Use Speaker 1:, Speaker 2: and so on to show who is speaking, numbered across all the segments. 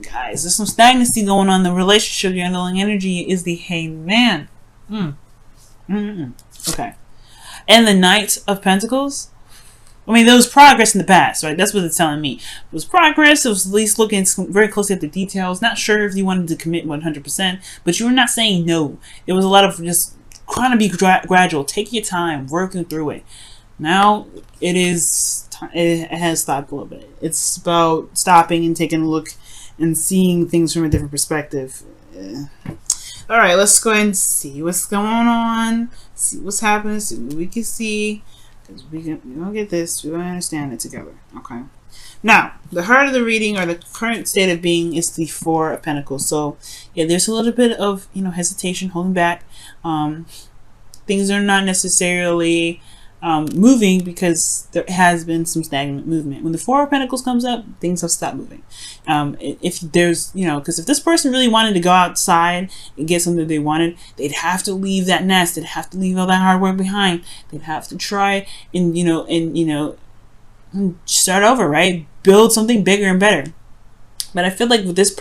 Speaker 1: Guys, there's some stagnancy going on in the relationship. Your underlying energy is the Hangman. Okay. And the Knight of Pentacles. I mean, there was progress in the past, right? That's what it's telling me. It was progress. It was at least looking very closely at the details. Not sure if you wanted to commit 100%, but you were not saying no. It was a lot of just trying to be gradual. Take your time, working through it. Now it has stopped a little bit. It's about stopping and taking a look and seeing things from a different perspective. All right, let's go ahead and see what's going on. See what's happening. See what we can see. Because we're going to get this. We're going to understand it together. Okay. Now, the heart of the reading or the current state of being is the Four of Pentacles. So, yeah, there's a little bit of, hesitation, holding back. Things are not necessarily moving because there has been some stagnant movement. When the Four of Pentacles comes up, things have stopped moving. If there's, because if this person really wanted to go outside and get something they wanted, they'd have to leave that nest. They'd have to leave all that hard work behind. They'd have to try and, start over, right? Build something bigger and better. But I feel like with this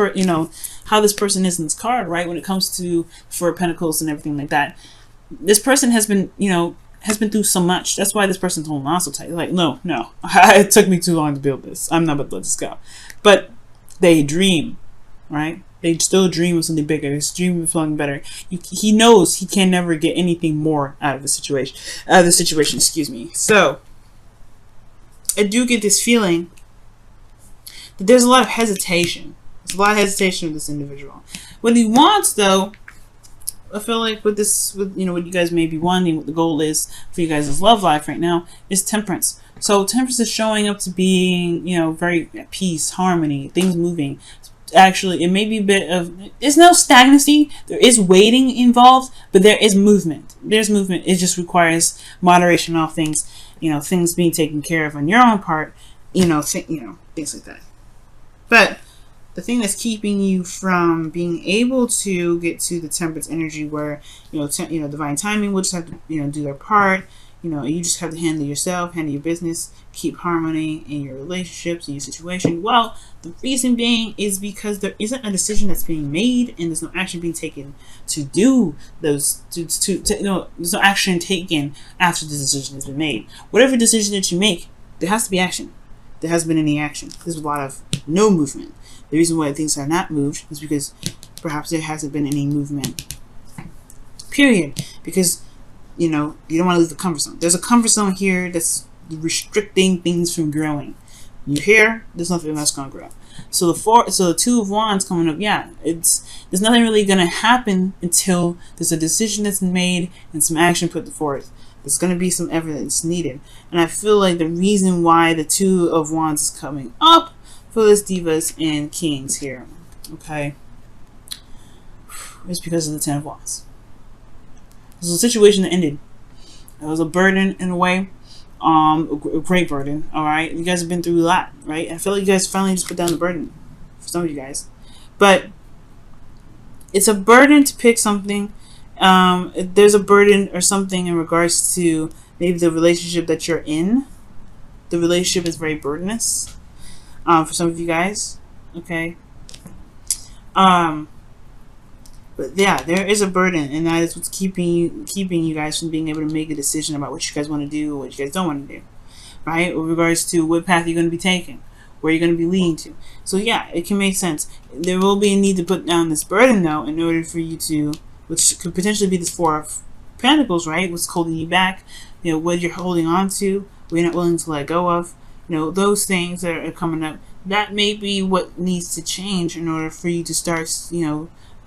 Speaker 1: how this person is in this card, right? When it comes to Four of Pentacles and everything like that, this person has been, has been through so much. That's why this person's holding on so tight. Like, no, it took me too long to build this. I'm not about to let this go. But they dream, right? They still dream of something bigger. They dream of something better. He knows he can never get anything more out of the situation. Excuse me. So, I do get this feeling that there's a lot of hesitation. There's a lot of hesitation with this individual. What he wants, though, I feel like with what you guys may be wanting, what the goal is for you guys' love life right now is temperance. So temperance is showing up to being, very at peace, harmony, things moving. Actually, it may be a bit of, there's no stagnancy. There is waiting involved, but there is movement. There's movement. It just requires moderation of things, things being taken care of on your own part, things like that. But the thing that's keeping you from being able to get to the temperance energy where, divine timing will just have to, do their part. You just have to handle yourself, handle your business, keep harmony in your relationships, in your situation. Well, the reason being is because there isn't a decision that's being made and there's no action being taken to do those, there's no action taken after the decision has been made. Whatever decision that you make, there has to be action. There hasn't been any action. There's a lot of no movement. The reason why things are not moved is because perhaps there hasn't been any movement. Period. Because, you don't want to leave the comfort zone. There's a comfort zone here that's restricting things from growing. You here, there's nothing that's going to grow. So the Two of Wands coming up, there's nothing really going to happen until there's a decision that's made and some action put forth. There's going to be some evidence needed. And I feel like the reason why the Two of Wands is coming up for this Divas and Kings here, okay, is because of the Ten of Wands. This was a situation that ended. It was a burden in a way, a great burden. All right, you guys have been through a lot, right? I feel like you guys finally just put down the burden for some of you guys, but it's a burden to pick something. There's a burden or something in regards to maybe the relationship that you're in. The relationship is very burdenous for some of you guys. Okay. But yeah, there is a burden, and that is what's keeping you guys from being able to make a decision about what you guys want to do or what you guys don't want to do, right? With regards to what path you're going to be taking, where you're going to be leading to. So yeah, it can make sense. There will be a need to put down this burden, though, in order for you to, which could potentially be this Four of Pentacles, right? What's holding you back, what you're holding on to, what you're not willing to let go of, those things that are coming up. That may be what needs to change in order for you to start,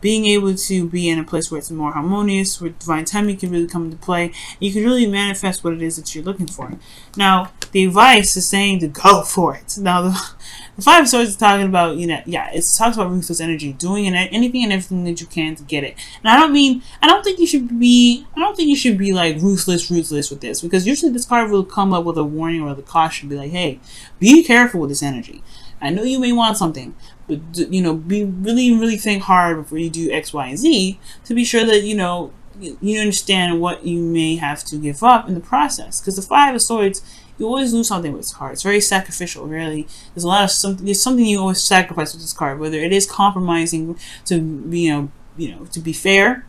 Speaker 1: being able to be in a place where it's more harmonious, where divine timing can really come into play. You can really manifest what it is that you're looking for. Now, the advice is saying to go for it. Now, the Five of Swords is talking about, it talks about ruthless energy, doing anything and everything that you can to get it. And I don't think you should be like ruthless with this, because usually this card will come up with a warning or the caution, be like, hey, be careful with this energy. I know you may want something, but be really think hard before you do X, Y, and Z to be sure that you understand what you may have to give up in the process. Because the Five of Swords You always lose something with this card. It's very sacrificial, really. There's a lot of something. There's something you always sacrifice with this card, whether it is compromising to to be fair,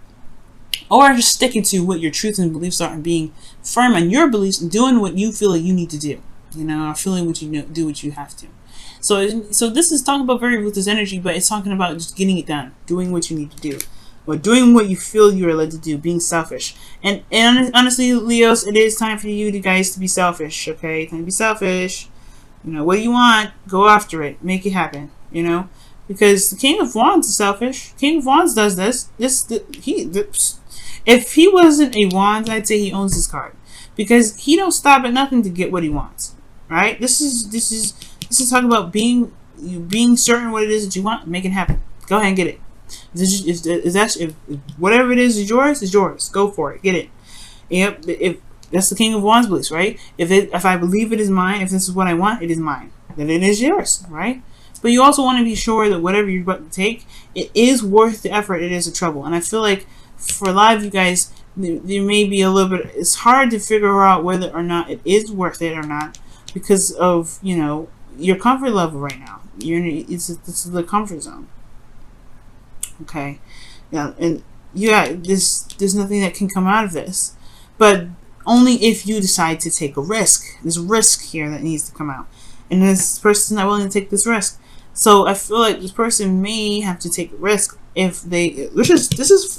Speaker 1: or just sticking to what your truths and beliefs are and being firm on your beliefs and doing what you feel like you need to do. Feeling what you do what you have to. So this is talking about very ruthless energy, but it's talking about just getting it done, doing what you need to do, or doing what you feel you are led to do, being selfish. And honestly, Leos, it is time for you guys to be selfish. Okay, time to be selfish. What do you want? Go after it. Make it happen. Because the King of Wands is selfish. King of Wands does this. If he wasn't a Wands, I'd say he owns this card, because he don't stop at nothing to get what he wants. Right? This is talking about being certain what it is that you want, make it happen. Go ahead and get it. If whatever it is yours. Go for it. Get it. Yep. If that's the King of Wands beliefs, right? If I believe it is mine, if this is what I want, it is mine. Then it is yours, right? But you also want to be sure that whatever you're about to take, it is worth the effort. It is the trouble. And I feel like for a lot of you guys, there may be a little bit. It's hard to figure out whether or not it is worth it or not, because of your comfort level right now. This is the comfort zone. Okay, yeah, and there's nothing that can come out of this, but only if you decide to take a risk. There's a risk here that needs to come out, and this person's not willing to take this risk. So I feel like this person may have to take a risk if they. This is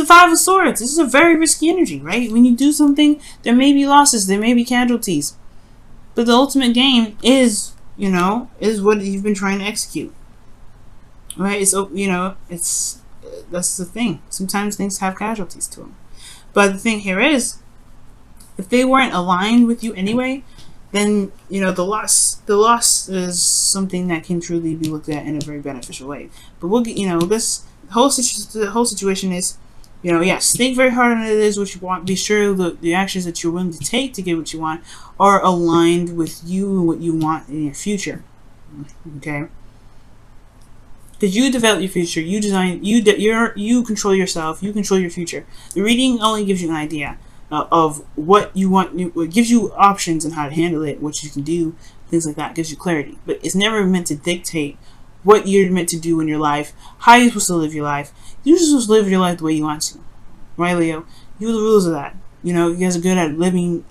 Speaker 1: Five of Swords. This is a very risky energy, right? When you do something, there may be losses, there may be casualties, but the ultimate game is what you've been trying to execute. Right? That's the thing. Sometimes things have casualties to them. But the thing here is, if they weren't aligned with you anyway, then the loss is something that can truly be looked at in a very beneficial way. But the whole situation is, yes, think very hard on it is what you want. Be sure that the actions that you're willing to take to get what you want are aligned with you and what you want in your future. Okay. Because you develop your future, you design, you control yourself, you control your future. The reading only gives you an idea of what you want. It gives you options on how to handle it, what you can do, things like that. It gives you clarity, but it's never meant to dictate what you're meant to do in your life, how you're supposed to live your life. You're just supposed to live your life the way you want to, right, Leo? You're the rules of that. You guys are good at living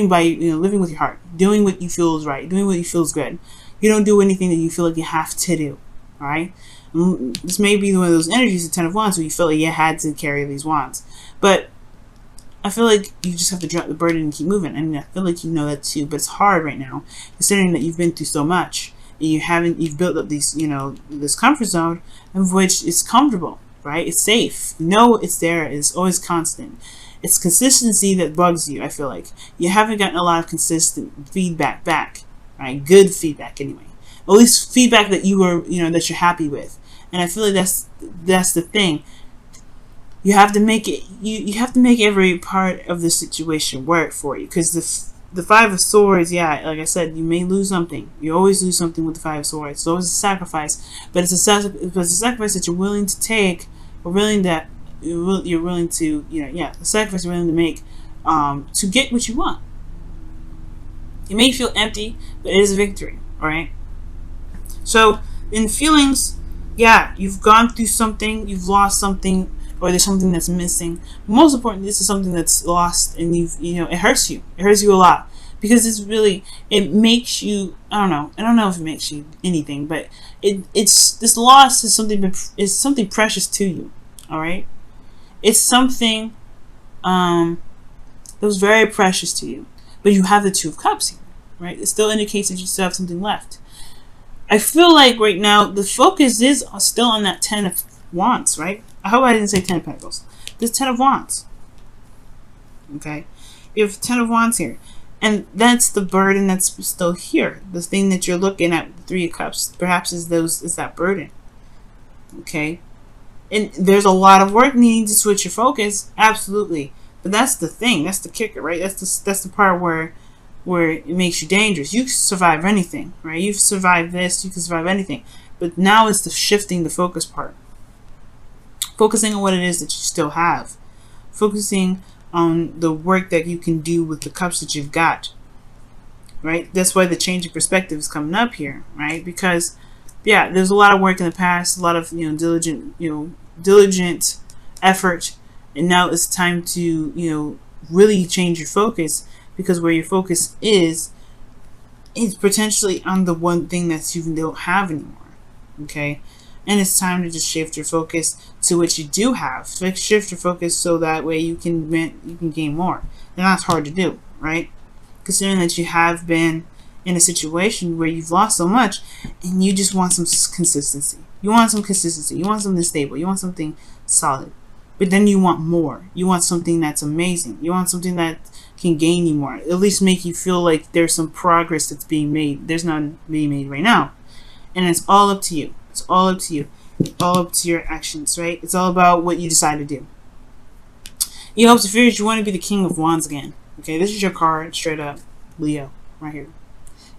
Speaker 1: by living with your heart, doing what you feel is right, doing what you feel is good. You don't do anything that you feel like you have to do. All right, this may be one of those energies, the Ten of Wands, where you feel like you had to carry these wands, but I feel like you just have to drop the burden and keep moving. And I feel like that too, but it's hard right now, considering that you've been through so much and you've built up these this comfort zone of which is comfortable, right? It's safe. It's there. It's always constant. It's consistency that bugs you. I feel like you haven't gotten a lot of consistent feedback back, right? Good feedback anyway. At least feedback that that you're happy with. And I feel like that's the thing. You have to make it. You have to make every part of the situation work for you. Because the Five of Swords, yeah, like I said, you may lose something. You always lose something with the Five of Swords. It's always a sacrifice, but it's a sacrifice that you're willing to take, or you're willing to the sacrifice you're willing to make to get what you want. It may feel empty, but it is a victory. All right. So in feelings, yeah, you've gone through something, you've lost something, or there's something that's missing. Most importantly, this is something that's lost, and it hurts you. It hurts you a lot, because it makes you. I don't know if it makes you anything, but this loss is something precious to you. All right, it's something that was very precious to you, but you have the Two of Cups here, right? It still indicates that you still have something left. I feel like right now the focus is still on that Ten of Wands, right? I hope I didn't say Ten of Pentacles. This Ten of Wands. Okay? You have Ten of Wands here. And that's the burden that's still here. The thing that you're looking at, the Three of Cups, perhaps is that burden. Okay? And there's a lot of work needing to switch your focus. Absolutely. But that's the thing. That's the kicker, right? That's the part where it makes you dangerous. You can survive anything, right? You've survived this, you can survive anything. But now it's the shifting the focus part. Focusing on what it is that you still have. Focusing on the work that you can do with the cups that you've got, right? That's why the change of perspective is coming up here, right? Because yeah, there's a lot of work in the past, a lot of diligent effort, and now it's time to really change your focus, because where your focus is potentially on the one thing that you don't have anymore. Okay, and it's time to just shift your focus to what you do have. Shift your focus so that way you can gain more, and that's hard to do, right? Considering that you have been in a situation where you've lost so much and you just want some consistency. You want some consistency. You want something stable. You want something solid. But then you want more. You want something that's amazing. You want something that can gain you more. At least make you feel like there's some progress that's being made. There's none being made right now. And it's all up to you. It's all up to you. It's all up to your actions, right? It's all about what you decide to do. You hopes and fears, you want to be the King of Wands again. Okay, this is your card, straight up. Leo, right here.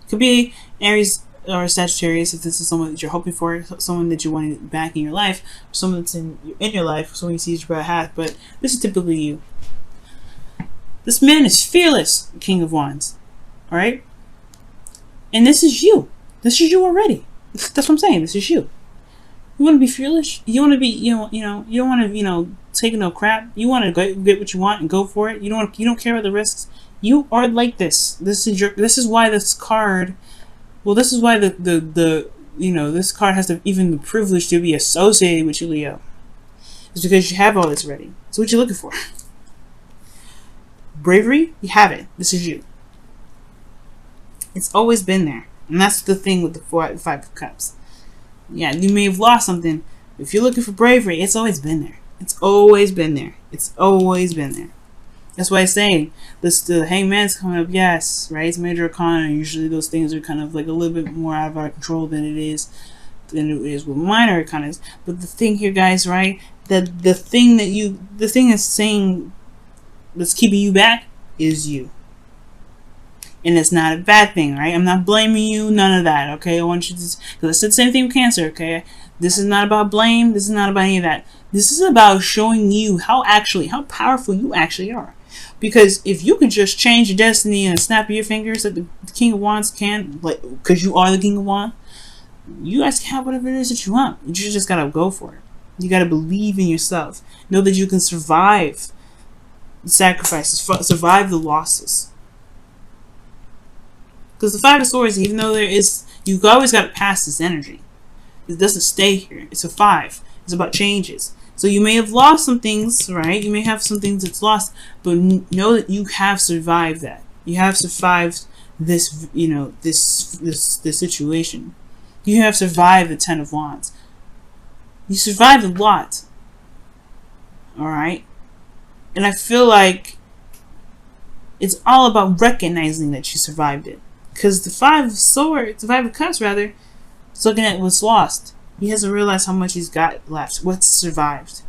Speaker 1: Could be Aries or Sagittarius if this is someone that you're hoping for, someone that you want back in your life, someone that's in your life, someone you see as your path, but this is typically you. This man is fearless, King of Wands. Alright? And this is you. This is you already. That's what I'm saying. This is you. You want to be fearless? You want to be, you don't want to, take no crap. You want to get what you want and go for it. You don't care about the risks. You are like this. This is why this card, well, this is why this card has even the privilege to be associated with you, Leo. It's because you have all this ready. So what you looking for? Bravery, you have it. This is you. It's always been there. And that's the thing with the Five of Cups. Yeah, you may have lost something. If you're looking for bravery, it's always been there. It's always been there. It's always been there. That's why I say the Hangman's coming up, yes, right? It's major arcana. Usually those things are kind of like a little bit more out of our control than it is with minor arcanas. But the thing here, guys, right? That the thing that's saying that's keeping you back is you. And it's not a bad thing, right? I'm not blaming you, none of that, okay? I want you to, because I said the same thing with Cancer, okay? This is not about blame. This is not about any of that. This is about showing you how powerful you actually are. Because if you could just change your destiny and snap your fingers like the King of Wands can, like, because you are the King of Wands, you guys can have whatever it is that you want. You just gotta go for it. You gotta believe in yourself. Know that you can survive the sacrifices, survive the losses. Because the Five of Swords, even though you've always got to pass this energy. It doesn't stay here. It's a 5. It's about changes. So you may have lost some things, right? You may have some things that's lost, but know that you have survived that. You have survived this, this situation. You have survived the Ten of Wands. You survived a lot. All right? And I feel like it's all about recognizing that you survived it. Because the Five of Cups, rather, is looking at what's lost. He hasn't realized how much he's got left. What's survived.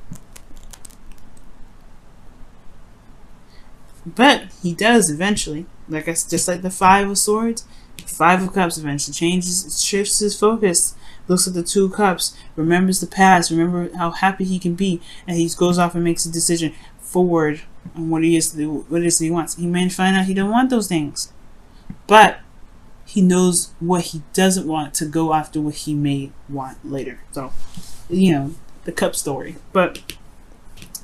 Speaker 1: But he does eventually. Just like the Five of Swords, the Five of Cups eventually shifts his focus. Looks at the Two of Cups, remembers the past, remember how happy he can be, and he goes off and makes a decision forward on what it is that he wants. He may find out he don't want those things. But he knows what he doesn't want to go after what he may want later. So, the cup story. But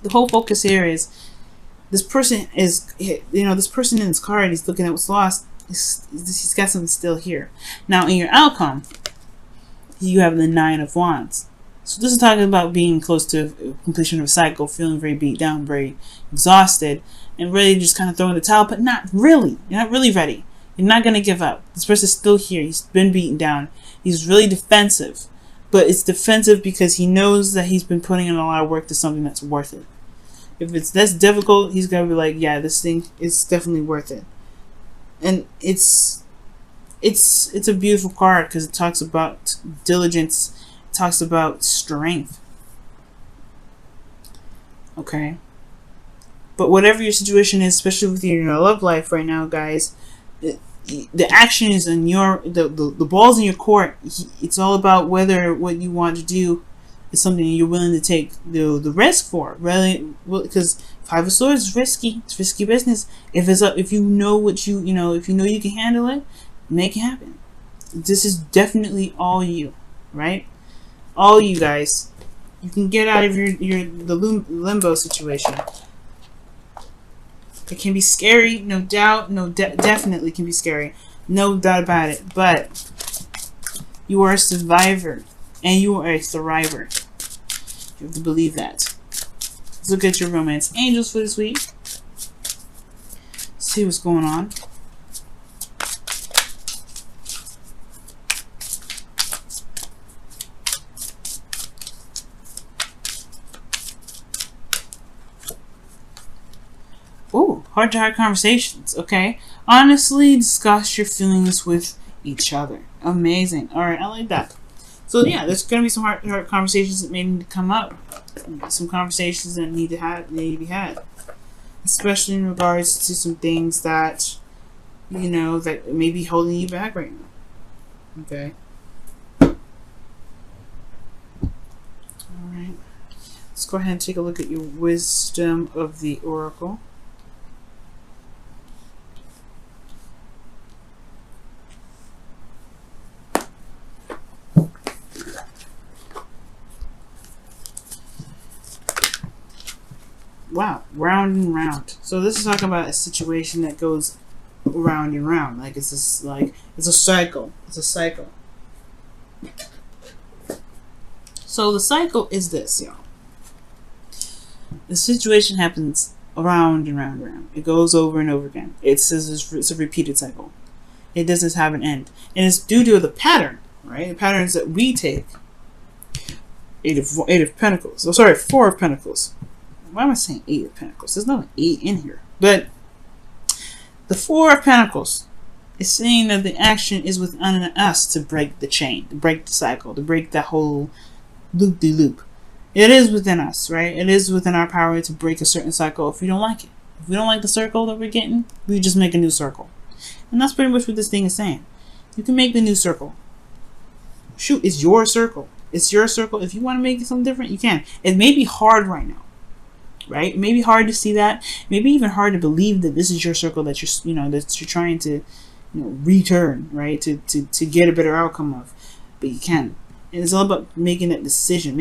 Speaker 1: the whole focus here is this person this person in his card, he's looking at what's lost. He's got something still here. Now, in your outcome, you have the Nine of Wands. So this is talking about being close to completion of a cycle, feeling very beat down, very exhausted, and really just kind of throwing the towel, but not really. You're not really ready. You're not going to give up. This person's still here. He's been beaten down. He's really defensive. But it's defensive because he knows that he's been putting in a lot of work to something that's worth it. If it's this difficult, he's going to be like, yeah, this thing is definitely worth it. And it's a beautiful card because it talks about diligence. It talks about strength. Okay? But whatever your situation is, especially with your love life right now, guys, the action is in the ball's in your court. It's all about whether what you want to do is something you're willing to take the risk for, really, because Five of Swords is risky. It's risky business. If you know what if you know you can handle it, make it happen. This is definitely all you, right? All you guys. You can get out of the limbo situation. It can be scary, no doubt. Definitely can be scary, no doubt about it. But you are a survivor, and you are a thriver. You have to believe that. Let's look at your romance angels for this week. See what's going on. Ooh, heart-to-heart conversations. Okay. Honestly, discuss your feelings with each other. Amazing. All right, I like that. So yeah, there's gonna be some heart-to-heart conversations that may need to come up. Some conversations that need to be had, especially in regards to some things that that may be holding you back right now. Okay. All right. Let's go ahead and take a look at your wisdom of the oracle. Wow, round and round. So this is talking about a situation that goes round and round. Like it's a cycle. It's a cycle. So the cycle is this, y'all. The situation happens around and round and round. It goes over and over again. It's a repeated cycle. It doesn't have an end. And it's due to the pattern, right? The patterns that we take. Eight of Pentacles. Oh, sorry, Four of Pentacles. Why am I saying Eight of Pentacles? There's no 8 in here. But the Four of Pentacles is saying that the action is within us to break the chain, to break the cycle, to break that whole loop-de-loop. It is within us, right? It is within our power to break a certain cycle if we don't like it. If we don't like the circle that we're getting, we just make a new circle. And that's pretty much what this thing is saying. You can make the new circle. Shoot, it's your circle. It's your circle. If you want to make it something different, you can. It may be hard right now. Right? It may be hard to see that. Maybe even hard to believe that this is your circle that you're trying to return, right? To get a better outcome of. But you can. And it's all about making a decision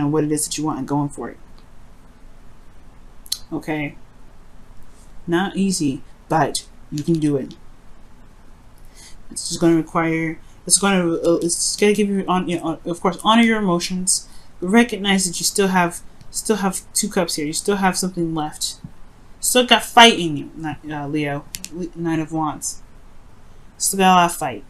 Speaker 1: on what it is that you want and going for it. Okay? Not easy, but you can do it. It's just going to require. It's going to give you of course, honor your emotions, but recognize that you still have 2 cups here. You still have something left. Still got fight in you, Leo. Nine of Wands. Still got a lot of fight.